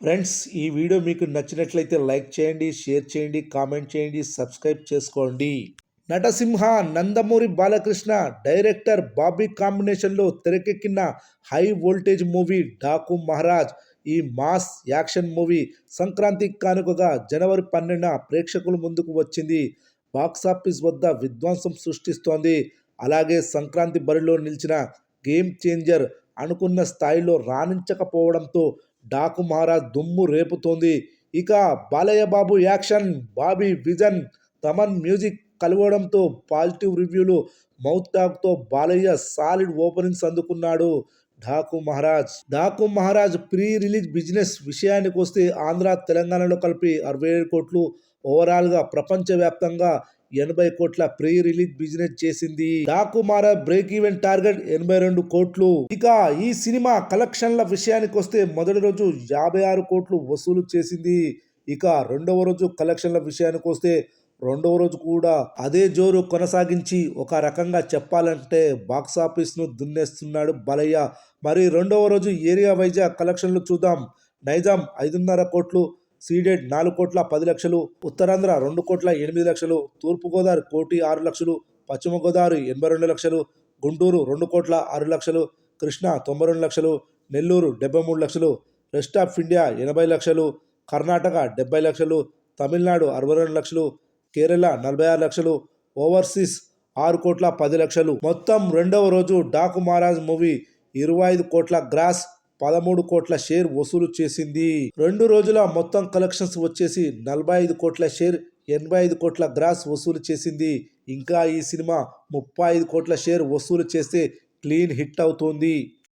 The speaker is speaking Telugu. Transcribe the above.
ఫ్రెండ్స్, ఈ వీడియో మీకు నచ్చినట్లయితే లైక్ చేయండి, షేర్ చేయండి, కామెంట్ చేయండి, సబ్స్క్రైబ్ చేసుకోండి. నటసింహ నందమూరి బాలకృష్ణ డైరెక్టర్ బాబీ కాంబినేషన్లో తెరకెక్కిన high voltage movie Daaku Maharaj. ఈ మాస్ యాక్షన్ మూవీ సంక్రాంతి కానుకగా జనవరి 12న ప్రేక్షకుల ముందుకు వచ్చింది. బాక్సాఫీస్ వద్ద విధ్వంసం సృష్టిస్తోంది. అలాగే సంక్రాంతి బరిలో నిలిచిన గేమ్ చేంజర్ అనుకున్న స్థాయిలో రాణించకపోవడంతో డాకు మహారాజ్ దుమ్ము రేపుతోంది. ఇక Balayya Babu action, Bobby vision, Thaman music కలవడంతో పాజిటివ్ రివ్యూలు. మౌత్ టాక్తో బాలయ్య సాలిడ్ ఓపెనింగ్స్ అందుకున్నాడు. Daaku Maharaj pre release business విషయానికి వస్తే ఆంధ్ర తెలంగాణలో కలిపి 67 కోట్లు, ఓవరాల్గా ప్రపంచవ్యాప్తంగా 80 కోట్ల ప్రీ రిలీజ్ బిజినెస్ చేసింది. Daaku Maharaj break even target 82 కోట్లు. ఇక ఈ సినిమా కలెక్షన్ల విషయానికి వస్తే మొదటి రోజు 56 కోట్లు వసూలు చేసింది. ఇక రెండవ రోజు కలెక్షన్ల విషయానికి వస్తే రెండవ రోజు కూడా అదే జోరు కొనసాగించి ఒక రకంగా చెప్పాలంటే బాక్సాఫీస్ను దున్నేస్తున్నాడు బాలయ్య. మరి రెండవ రోజు ఏరియా వైజా కలెక్షన్లు చూద్దాం. నైజాం 5.5 కోట్లు, సీడెడ్ 4 కోట్ల 10 లక్షలు, ఉత్తరాంధ్ర 2 కోట్ల 8 లక్షలు, తూర్పుగోదావరి 1,06 లక్షలు, పశ్చిమ గోదావరి 82 లక్షలు, గుంటూరు 2 కోట్ల 6 లక్షలు, కృష్ణా 92 లక్షలు, నెల్లూరు 73 లక్షలు, రెస్ట్ ఆఫ్ ఇండియా 80 లక్షలు, కర్ణాటక 70 లక్షలు, తమిళనాడు 62 లక్షలు, కేరళ 46 లక్షలు, ఓవర్సీస్ 6 కోట్ల 10 లక్షలు. మొత్తం రెండవ రోజు డాకు మహారాజ్ మూవీ 25 కోట్ల గ్రాస్, 13 కోట్ల షేర్ వసూలు చేసింది. 2 రోజుల మొత్తం కలెక్షన్స్ వచ్చేసి 45 కోట్ల షేర్, 85 కోట్ల గ్రాస్ వసూలు చేసింది. ఇంకా ఈ సినిమా 35 కోట్ల షేర్ వసూలు చేస్తే క్లీన్ హిట్ అవుతుంది.